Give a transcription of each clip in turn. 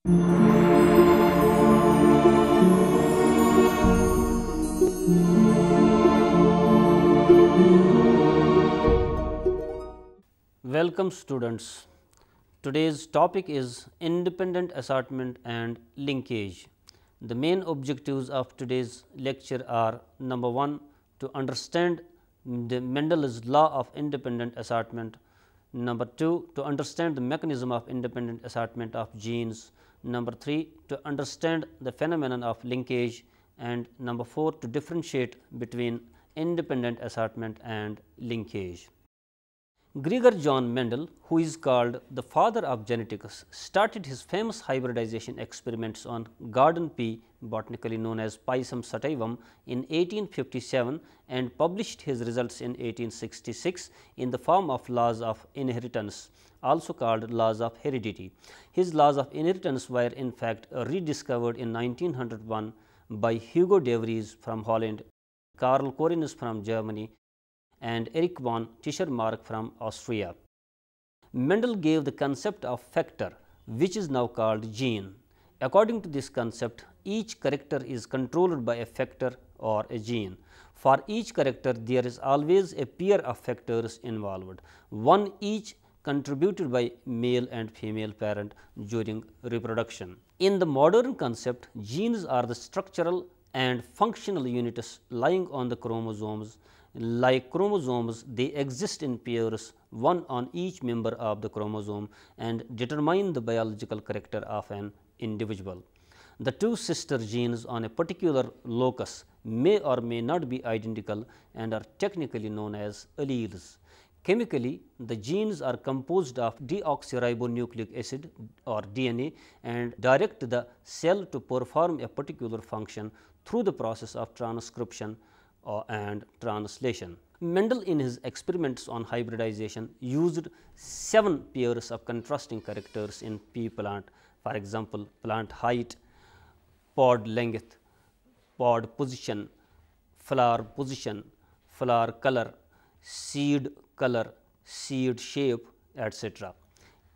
Welcome students. Today's topic is independent assortment and linkage. The main objectives of today's lecture are: number 1, to understand the Mendel's law of independent assortment; number 2, to understand the mechanism of independent assortment of genes; number 3, to understand the phenomenon of linkage; and number 4, to differentiate between independent assortment and linkage. Gregor John Mendel, who is called the father of genetics, started his famous hybridization experiments on garden pea, botanically known as Pisum sativum, in 1857 and published his results in 1866 in the form of laws of inheritance, also called laws of heredity. His laws of inheritance were in fact rediscovered in 1901 by Hugo de Vries from Holland, Karl Corrinus from Germany, and Erich von Tischermark from Austria. Mendel gave the concept of factor, which is now called gene. According to this concept, each character is controlled by a factor or a gene. For each character, there is always a pair of factors involved, one each contributed by male and female parent during reproduction. In the modern concept, genes are the structural and functional units lying on the chromosomes. Like chromosomes, they exist in pairs, one on each member of the chromosome, and determine the biological character of an individual. The two sister genes on a particular locus may or may not be identical and are technically known as alleles. Chemically, the genes are composed of deoxyribonucleic acid or DNA and direct the cell to perform a particular function through the process of transcription and translation. Mendel, in his experiments on hybridization, used 7 pairs of contrasting characters in pea plant. For example, plant height, pod length, pod position, flower color, seed shape, etc.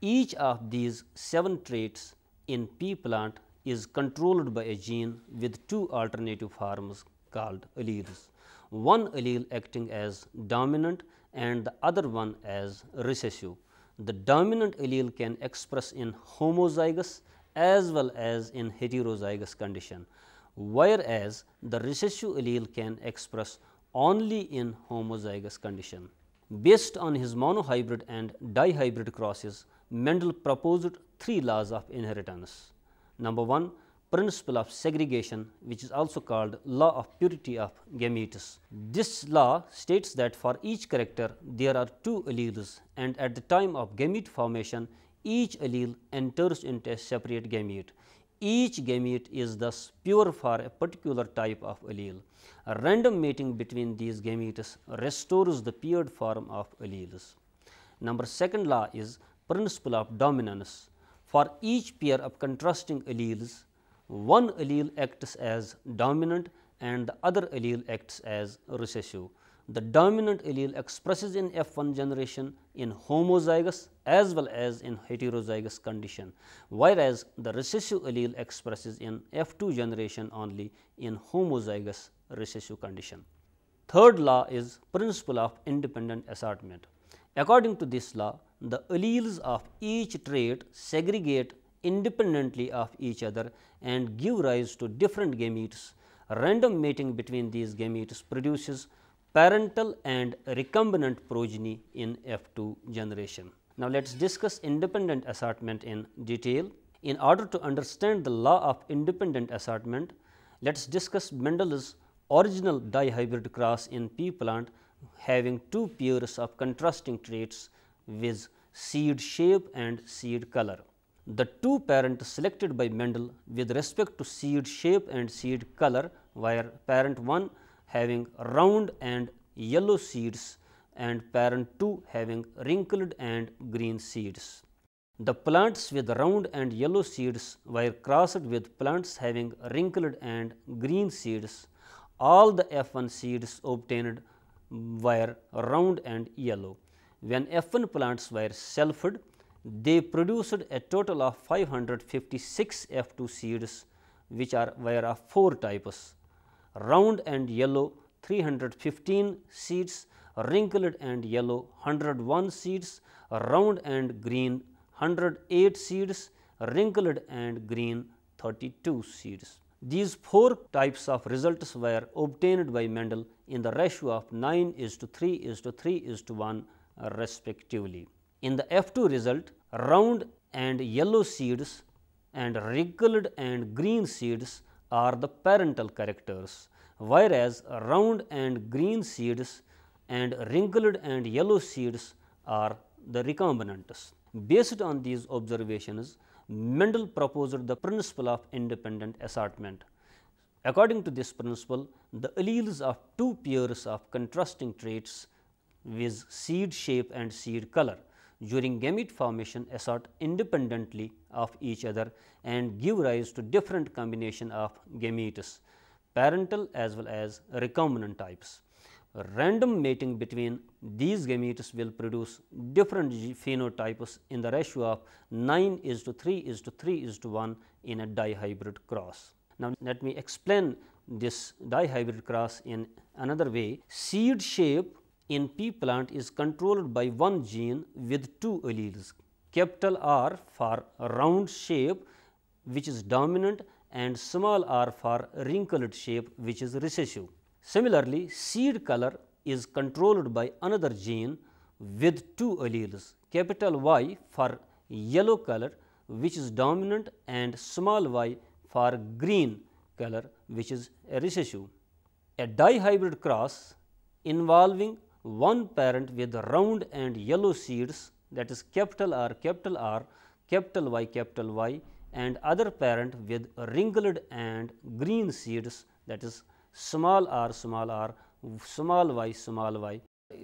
Each of these 7 traits in pea plant is controlled by a gene with 2 alternative forms called alleles, one allele acting as dominant and the other one as recessive. The dominant allele can express in homozygous as well as in heterozygous condition, whereas the recessive allele can express only in homozygous condition. Based on his monohybrid and dihybrid crosses, Mendel proposed 3 laws of inheritance. Number 1, principle of segregation, which is also called law of purity of gametes. This law states that for each character there are 2 alleles, and at the time of gamete formation each allele enters into a separate gamete. Each gamete is thus pure for a particular type of allele. A random mating between these gametes restores the paired form of alleles. Number 2nd law is principle of dominance. For each pair of contrasting alleles, one allele acts as dominant and the other allele acts as recessive. The dominant allele expresses in F1 generation in homozygous as well as in heterozygous condition, whereas the recessive allele expresses in F2 generation only in homozygous recessive condition. Third law is principle of independent assortment. According to this law, the alleles of each trait segregate independently of each other and give rise to different gametes. Random mating between these gametes produces parental and recombinant progeny in F2 generation. Now, let us discuss independent assortment in detail. In order to understand the law of independent assortment, let us discuss Mendel's original dihybrid cross in pea plant having 2 pairs of contrasting traits with seed shape and seed color. The 2 parents selected by Mendel with respect to seed shape and seed color were parent 1 having round and yellow seeds and parent 2 having wrinkled and green seeds. The plants with round and yellow seeds were crossed with plants having wrinkled and green seeds. All the F1 seeds obtained were round and yellow. When F1 plants were selfed, they produced a total of 556 F2 seeds, which were of 4 types: round and yellow 315 seeds, wrinkled and yellow 101 seeds, round and green 108 seeds, wrinkled and green 32 seeds. These 4 types of results were obtained by Mendel in the ratio of 9:3:3:1 respectively. In the F2 result, round and yellow seeds and wrinkled and green seeds are the parental characters, whereas round and green seeds and wrinkled and yellow seeds are the recombinants. Based on these observations, Mendel proposed the principle of independent assortment. According to this principle, the alleles of 2 pairs of contrasting traits with seed shape and seed color during gamete formation assort independently of each other and give rise to different combination of gametes, parental as well as recombinant types. Random mating between these gametes will produce different phenotypes in the ratio of 9:3:3:1 in a dihybrid cross. Now, let me explain this dihybrid cross in another way. Seed shape in pea plant is controlled by one gene with 2 alleles, capital R for round shape, which is dominant, and small r for wrinkled shape, which is recessive. Similarly, seed color is controlled by another gene with 2 alleles, capital Y for yellow color, which is dominant, and small y for green color, which is recessive. A dihybrid cross involving one parent with round and yellow seeds, that is capital R, capital Y, and other parent with wrinkled and green seeds, that is small r, small y,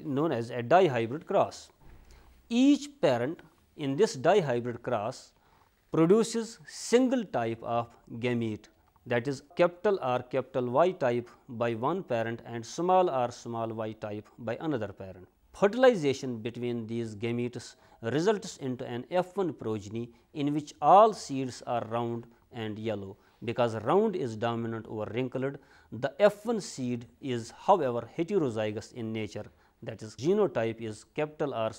known as a dihybrid cross. Each parent in this dihybrid cross produces single type of gamete, that is capital R, capital Y type by one parent and small r, small y type by another parent. Fertilization between these gametes results into an F1 progeny in which all seeds are round and yellow. Because round is dominant over wrinkled, the F1 seed is however heterozygous in nature, that is genotype is capital R,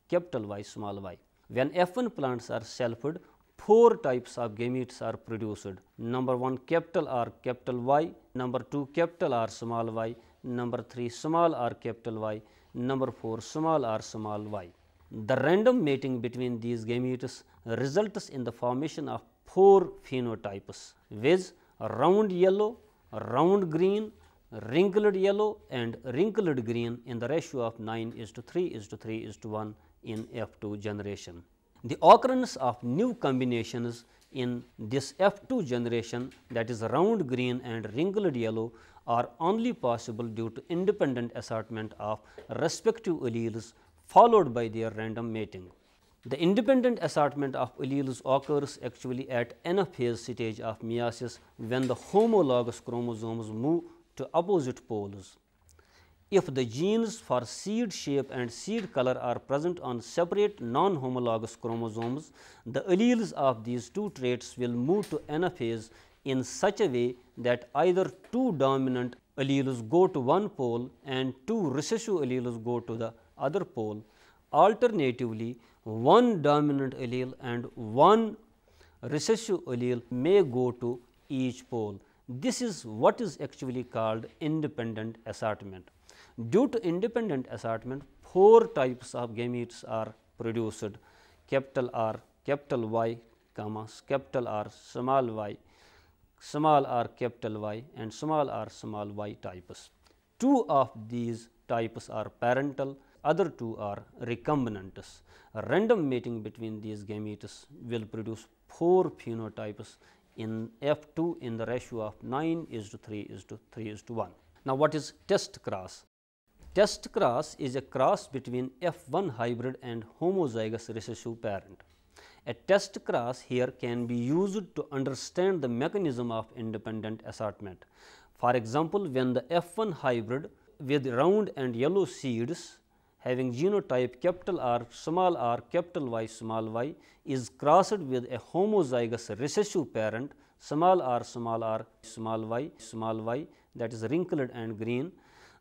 capital Y, small y. When F1 plants are selfed, 4 types of gametes are produced. Number 1 capital R, capital Y, number 2 capital R, small y, number 3 small r, capital Y, number 4 small r, small y. The random mating between these gametes results in the formation of 4 phenotypes, viz. Round yellow, round green, wrinkled yellow and wrinkled green in the ratio of 9:3:3:1 in F2 generation. The occurrence of new combinations in this F2 generation, that is round green and wrinkled yellow, are only possible due to independent assortment of respective alleles followed by their random mating. The independent assortment of alleles occurs actually at anaphase stage of meiosis when the homologous chromosomes move to opposite poles. If the genes for seed shape and seed color are present on separate non-homologous chromosomes, the alleles of these 2 traits will move to anaphase in such a way that either 2 dominant alleles go to one pole and 2 recessive alleles go to the other pole. Alternatively, 1 dominant allele and 1 recessive allele may go to each pole. This is what is actually called independent assortment. Due to independent assortment, 4 types of gametes are produced: capital R, capital Y, capital R, small y, small r, capital Y, and small r, small y types. 2 of these types are parental, other 2 are recombinants. Random mating between these gametes will produce 4 phenotypes in F2 in the ratio of 9:3:3:1. Now, what is test cross? Test cross is a cross between F1 hybrid and homozygous recessive parent. A test cross here can be used to understand the mechanism of independent assortment. For example, when the F1 hybrid with round and yellow seeds having genotype capital R, capital Y, small y is crossed with a homozygous recessive parent small r, small y that is wrinkled and green.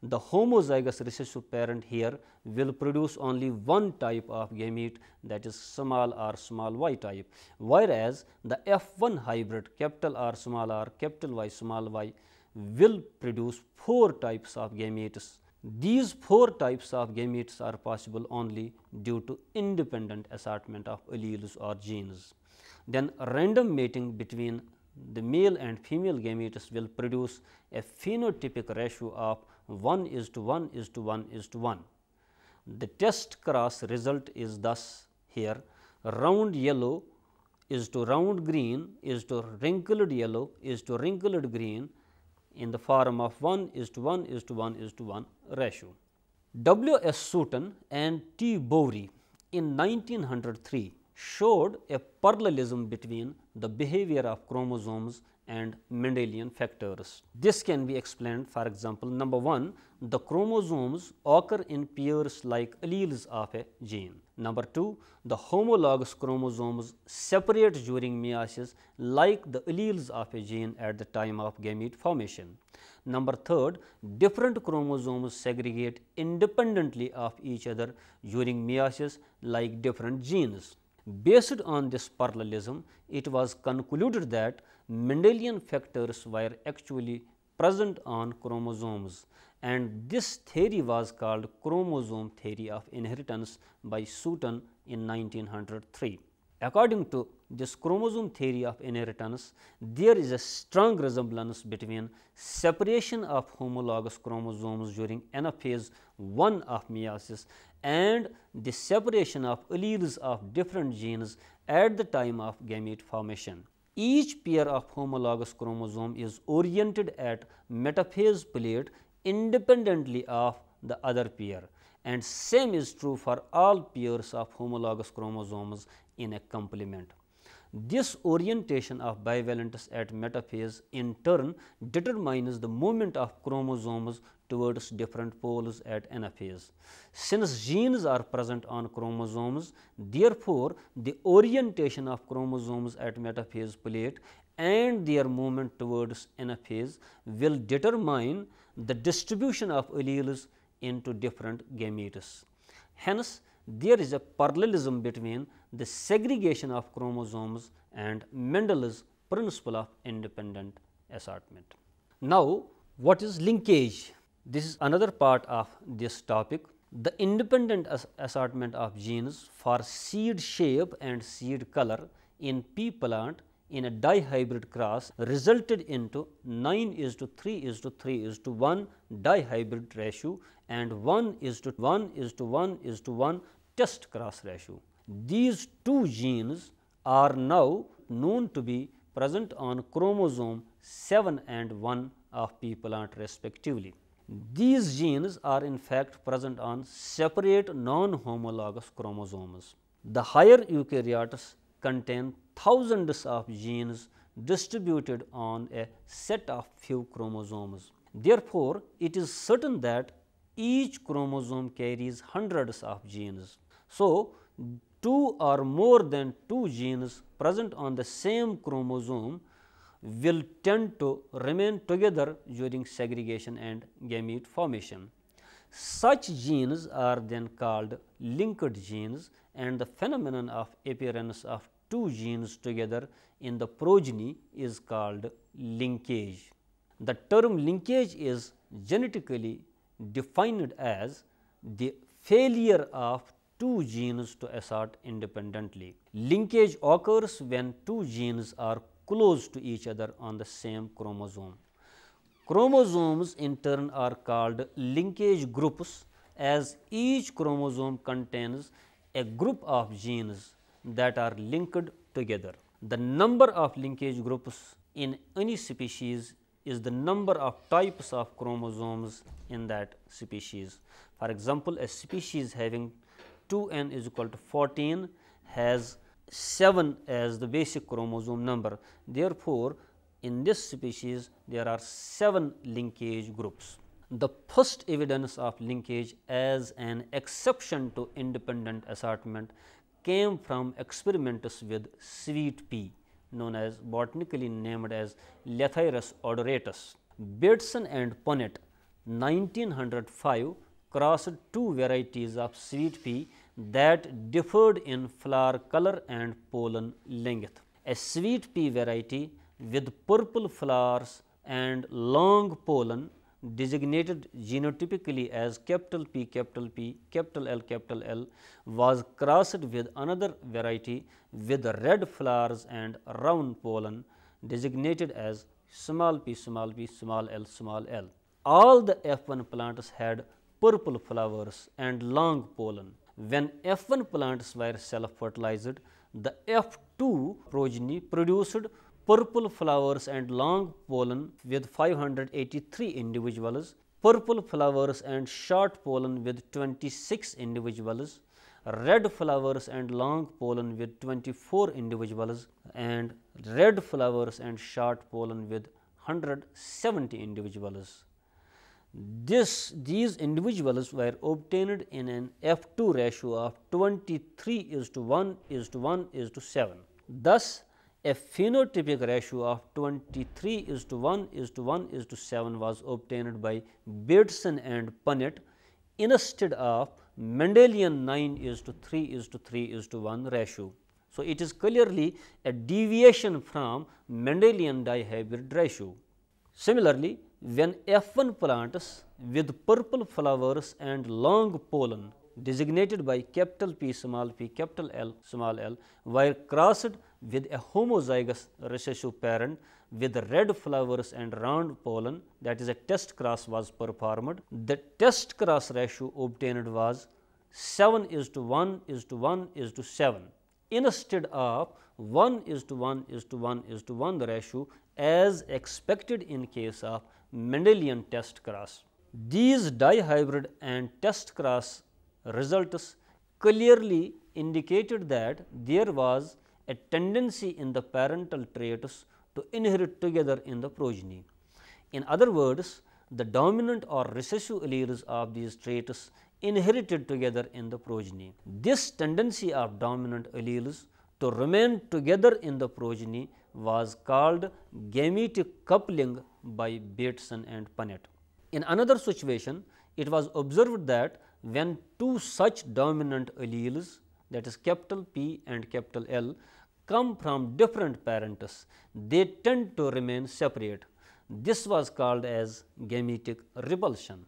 The homozygous recessive parent here will produce only one type of gamete, that is small r, small y type, whereas the F1 hybrid capital R, capital Y, small y will produce 4 types of gametes. These 4 types of gametes are possible only due to independent assortment of alleles or genes. Then random mating between the male and female gametes will produce a phenotypic ratio of 1:1:1:1:1. The test cross result is thus here: round yellow is to round green is to wrinkled yellow is to wrinkled green in the form of 1:1:1:1 ratio. W. S. Sutton and T. Bowry in 1903 showed a parallelism between the behavior of chromosomes and Mendelian factors. This can be explained, for example, number 1, the chromosomes occur in pairs like alleles of a gene. Number 2, the homologous chromosomes separate during meiosis like the alleles of a gene at the time of gamete formation. Number 3, different chromosomes segregate independently of each other during meiosis like different genes. Based on this parallelism, it was concluded that Mendelian factors were actually present on chromosomes, and this theory was called chromosome theory of inheritance by Sutton in 1903. According to this chromosome theory of inheritance, there is a strong resemblance between separation of homologous chromosomes during anaphase 1 of meiosis and the separation of alleles of different genes at the time of gamete formation. Each pair of homologous chromosome is oriented at metaphase plate independently of the other pair, and same is true for all pairs of homologous chromosomes in a complement. This orientation of bivalents at metaphase in turn determines the movement of chromosomes towards different poles at anaphase. Since genes are present on chromosomes, therefore, the orientation of chromosomes at metaphase plate and their movement towards anaphase will determine the distribution of alleles into different gametes. Hence, there is a parallelism between the segregation of chromosomes and Mendel's principle of independent assortment. Now, what is linkage? This is another part of this topic. The independent assortment of genes for seed shape and seed color in pea plant in a dihybrid cross resulted into 9:3:3:1 dihybrid ratio and 1:1:1:1 test cross ratio. These two genes are now known to be present on chromosome 7 and 1 of pea plant respectively. These genes are in fact present on separate non-homologous chromosomes. The higher eukaryotes contain thousands of genes distributed on a set of few chromosomes. Therefore, it is certain that each chromosome carries hundreds of genes. So, 2 or more than 2 genes present on the same chromosome will tend to remain together during segregation and gamete formation. Such genes are then called linked genes, and the phenomenon of appearance of 2 genes together in the progeny is called linkage. The term linkage is genetically defined as the failure of 2 genes to assort independently. Linkage occurs when 2 genes are close to each other on the same chromosome. Chromosomes in turn are called linkage groups, as each chromosome contains a group of genes that are linked together. The number of linkage groups in any species is the number of types of chromosomes in that species. For example, a species having 2n is equal to 14 has 7 as the basic chromosome number. Therefore, in this species there are 7 linkage groups. The first evidence of linkage as an exception to independent assortment came from experiments with sweet pea, known as botanically named as Lathyrus odoratus. Bateson and Punnett 1905 crossed two varieties of sweet pea that differed in flower color and pollen length. A sweet pea variety with purple flowers and long pollen, designated genotypically as capital P, capital L, was crossed with another variety with red flowers and round pollen, designated as small p, small l. All the F1 plants had purple flowers and long pollen. When F1 plants were self-fertilized, the F2 progeny produced purple flowers and long pollen with 583 individuals, purple flowers and short pollen with 26 individuals, red flowers and long pollen with 24 individuals, and red flowers and short pollen with 170 individuals. These individuals were obtained in an F2 ratio of 23:1:1:7. Thus, a phenotypic ratio of 23:1:1:7 was obtained by Bateson and Punnett instead of Mendelian 9:3:3:1 ratio. So, it is clearly a deviation from Mendelian dihybrid ratio. Similarly, when F1 plants with purple flowers and long pollen, designated by capital P, capital L, small l, were crossed with a homozygous recessive parent with red flowers and round pollen, that is a test cross was performed. The test cross ratio obtained was 7:1:1:7 instead of 1:1:1:1 ratio as expected in case of Mendelian test cross. These dihybrid and test cross results clearly indicated that there was a tendency in the parental traits to inherit together in the progeny. In other words, the dominant or recessive alleles of these traits inherited together in the progeny. This tendency of dominant alleles to remain together in the progeny was called gametic coupling by Bateson and Punnett. In another situation, it was observed that when two such dominant alleles, that is capital P and capital L, come from different parents, they tend to remain separate. This was called as gametic repulsion.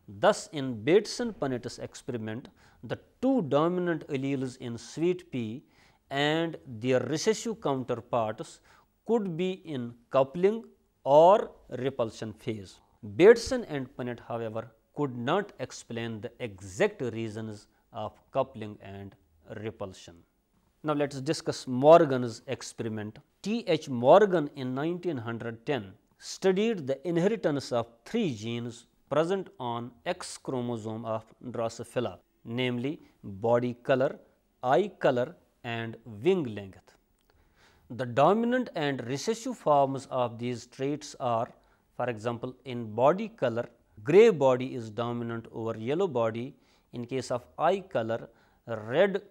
Thus, in Bateson-Punnett's experiment, the two dominant alleles in sweet pea and their recessive counterparts could be in coupling or repulsion phase. Bateson and Punnett, however, could not explain the exact reasons of coupling and repulsion. Now, let us discuss Morgan's experiment. T.H. Morgan in 1910 studied the inheritance of three genes present on X chromosome of Drosophila, namely body color, eye color, and wing length. The dominant and recessive forms of these traits are, for example, in body color, gray body is dominant over yellow body. In case of eye color, red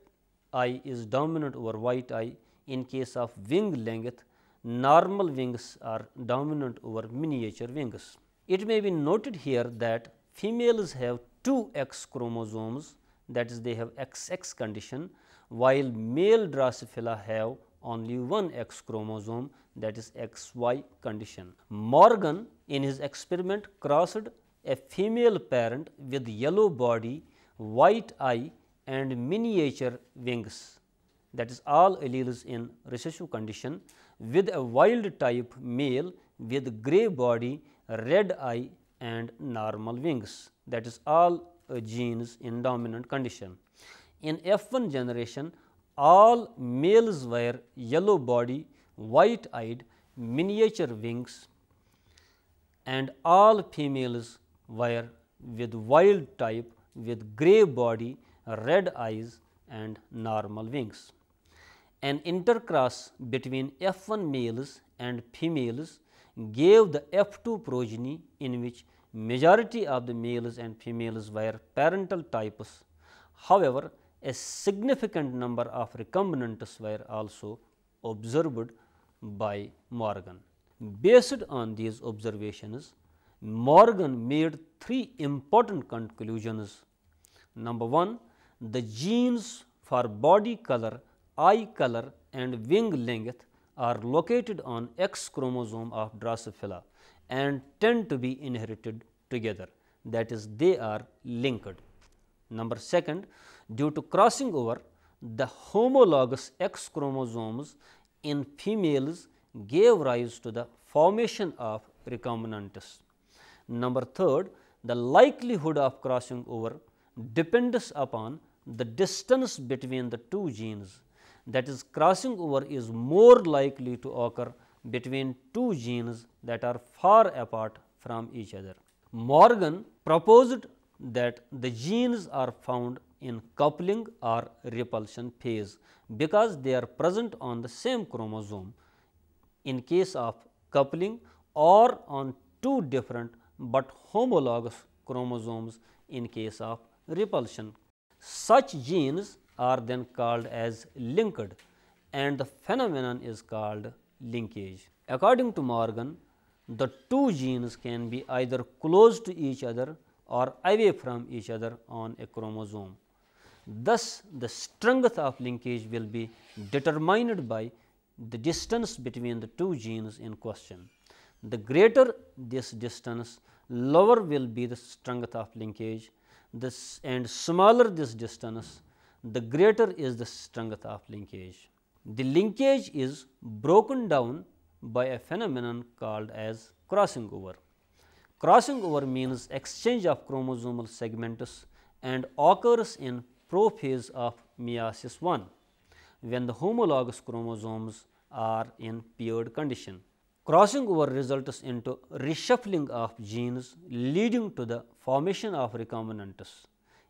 eye is dominant over white eye. In case of wing length, normal wings are dominant over miniature wings. It may be noted here that females have two X chromosomes, that is, they have XX condition, while male Drosophila have only one X chromosome, that is XY condition. Morgan in his experiment crossed a female parent with yellow body, white eye, and miniature wings, that is all alleles in recessive condition, with a wild type male with gray body, red eye, and normal wings, that is all genes in dominant condition. In F1 generation, all males were yellow body, white eyed, miniature wings, and all females were with wild type with gray body, red eyes, and normal wings. An intercross between F1 males and females gave the F2 progeny in which majority of the males and females were parental types. However, a significant number of recombinants were also observed by Morgan. Based on these observations, Morgan made three important conclusions. Number one, the genes for body color, eye color and wing length are located on X chromosome of Drosophila and tend to be inherited together, that is, they are linked. Number second, due to crossing over, the homologous X chromosomes in females gave rise to the formation of recombinants. Number third, the likelihood of crossing over depends upon the distance between the two genes, that is, crossing over is more likely to occur between two genes that are far apart from each other. Morgan proposed that the genes are found in coupling or repulsion phase because they are present on the same chromosome in case of coupling, or on two different but homologous chromosomes in case of repulsion. Such genes are then called as linked, and the phenomenon is called linkage. According to Morgan, the two genes can be either close to each other or away from each other on a chromosome. Thus, the strength of linkage will be determined by the distance between the two genes in question. The greater this distance, lower will be the strength of linkage, and smaller this distance, the greater is the strength of linkage. The linkage is broken down by a phenomenon called as crossing over. Crossing over means exchange of chromosomal segments and occurs in prophase of meiosis I, when the homologous chromosomes are in paired condition. Crossing over results into reshuffling of genes, leading to the formation of recombinants.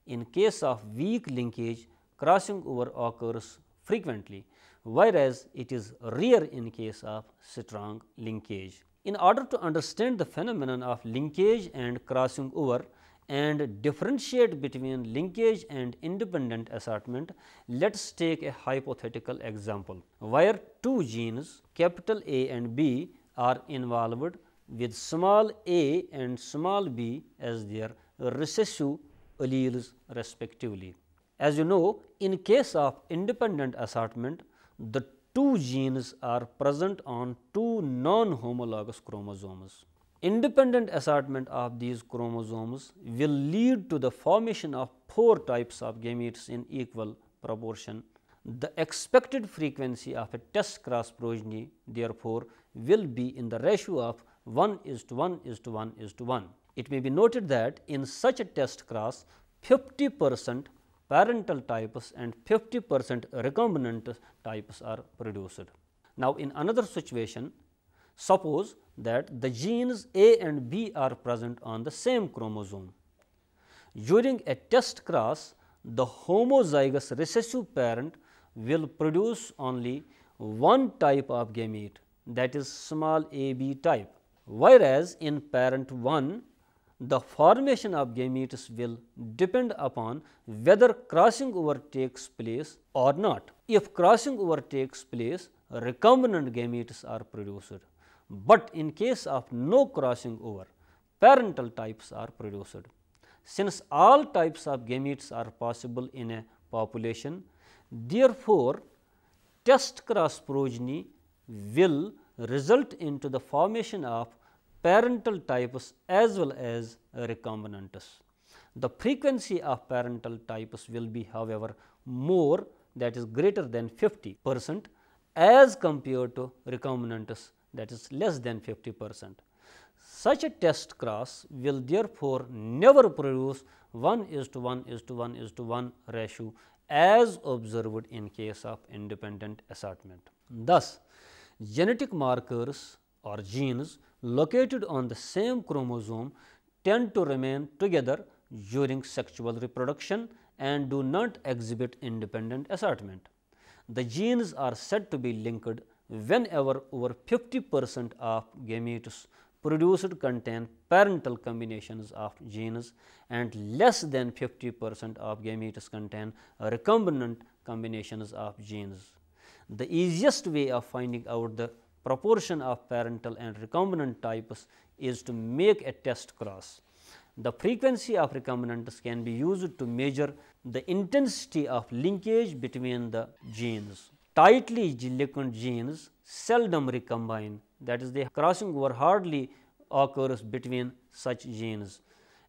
In case of weak linkage, crossing over occurs frequently, whereas it is rare in case of strong linkage. In order to understand the phenomenon of linkage and crossing over and differentiate between linkage and independent assortment, let us take a hypothetical example where two genes capital A and B are involved with small a and small b as their recessive alleles respectively. As you know, in case of independent assortment, the two genes are present on two non-homologous chromosomes. Independent assortment of these chromosomes will lead to the formation of 4 types of gametes in equal proportion. The expected frequency of a test cross progeny, therefore, will be in the ratio of 1:1:1:1. It may be noted that in such a test cross, 50% parental types and 50% recombinant types are produced. Now, in another situation, suppose that the genes A and B are present on the same chromosome. During a test cross, the homozygous recessive parent will produce only one type of gamete, that is small a b type, whereas in parent 1, the formation of gametes will depend upon whether crossing over takes place or not. If crossing over takes place, recombinant gametes are produced, but in case of no crossing over, parental types are produced. Since all types of gametes are possible in a population, therefore, test cross progeny will result into the formation of parental types as well as recombinants. The frequency of parental types will be, however, more, that is greater than 50% as compared to recombinants, that is less than 50%. Such a test cross will therefore never produce 1:1:1:1 ratio as observed in case of independent assortment. Thus, genetic markers or genes located on the same chromosome tend to remain together during sexual reproduction and do not exhibit independent assortment. The genes are said to be linked whenever over 50% of gametes produced contain parental combinations of genes and less than 50% of gametes contain recombinant combinations of genes. The easiest way of finding out the proportion of parental and recombinant types is to make a test cross. The frequency of recombinants can be used to measure the intensity of linkage between the genes. Tightly linked genes seldom recombine, that is, the crossing over hardly occurs between such genes,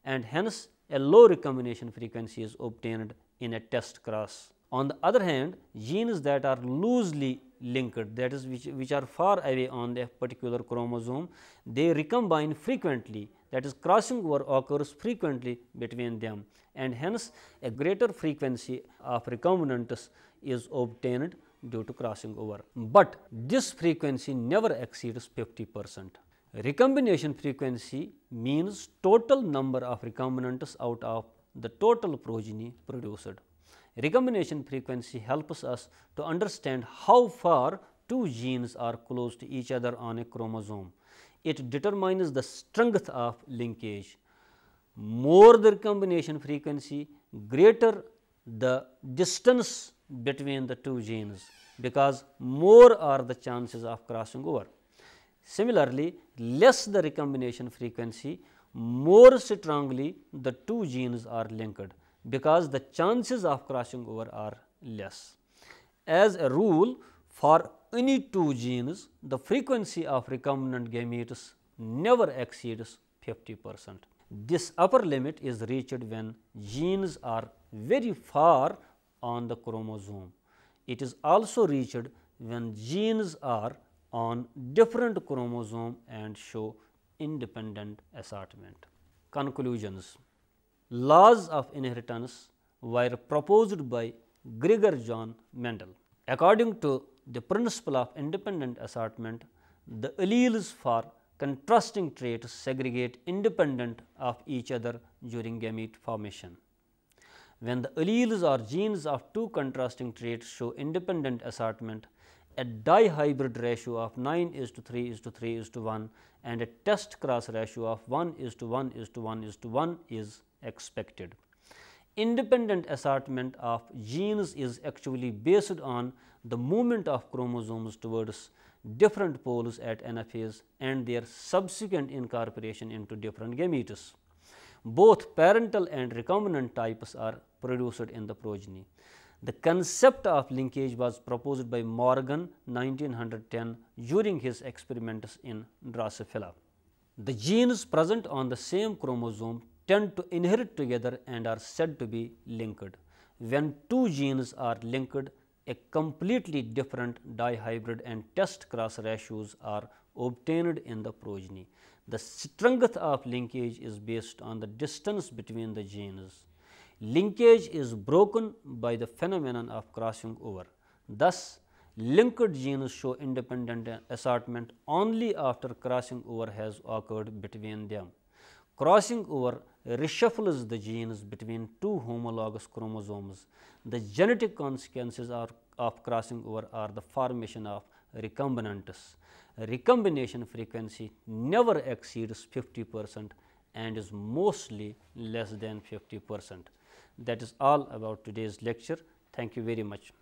and hence a low recombination frequency is obtained in a test cross. On the other hand, genes that are loosely linked, that is, which are far away on a particular chromosome, they recombine frequently, that is, crossing over occurs frequently between them, and hence a greater frequency of recombinants is obtained due to crossing over. But this frequency never exceeds 50%. Recombination frequency means total number of recombinants out of the total progeny produced. Recombination frequency helps us to understand how far two genes are close to each other on a chromosome. It determines the strength of linkage. More the recombination frequency, greater the distance between the two genes, because more are the chances of crossing over. Similarly, less the recombination frequency, more strongly the two genes are linked, because the chances of crossing over are less. As a rule, for any two genes, the frequency of recombinant gametes never exceeds 50%. This upper limit is reached when genes are very far on the chromosome. It is also reached when genes are on different chromosome and show independent assortment. Conclusions. Laws of inheritance were proposed by Gregor John Mendel. According to the principle of independent assortment, the alleles for contrasting traits segregate independent of each other during gamete formation. When the alleles or genes of two contrasting traits show independent assortment, a dihybrid ratio of 9:3:3:1 and a test cross ratio of 1:1:1:1 is expected. Independent assortment of genes is actually based on the movement of chromosomes towards different poles at anaphase and their subsequent incorporation into different gametes. Both parental and recombinant types are produced in the progeny. The concept of linkage was proposed by Morgan 1910 during his experiments in Drosophila. The genes present on the same chromosome tend to inherit together and are said to be linked. When two genes are linked, a completely different dihybrid and test cross ratios are obtained in the progeny. The strength of linkage is based on the distance between the genes. Linkage is broken by the phenomenon of crossing over. Thus, linked genes show independent assortment only after crossing over has occurred between them. Crossing over reshuffles the genes between two homologous chromosomes. The genetic consequences of crossing over are the formation of recombinants. Recombination frequency never exceeds 50% and is mostly less than 50%. That is all about today's lecture. Thank you very much.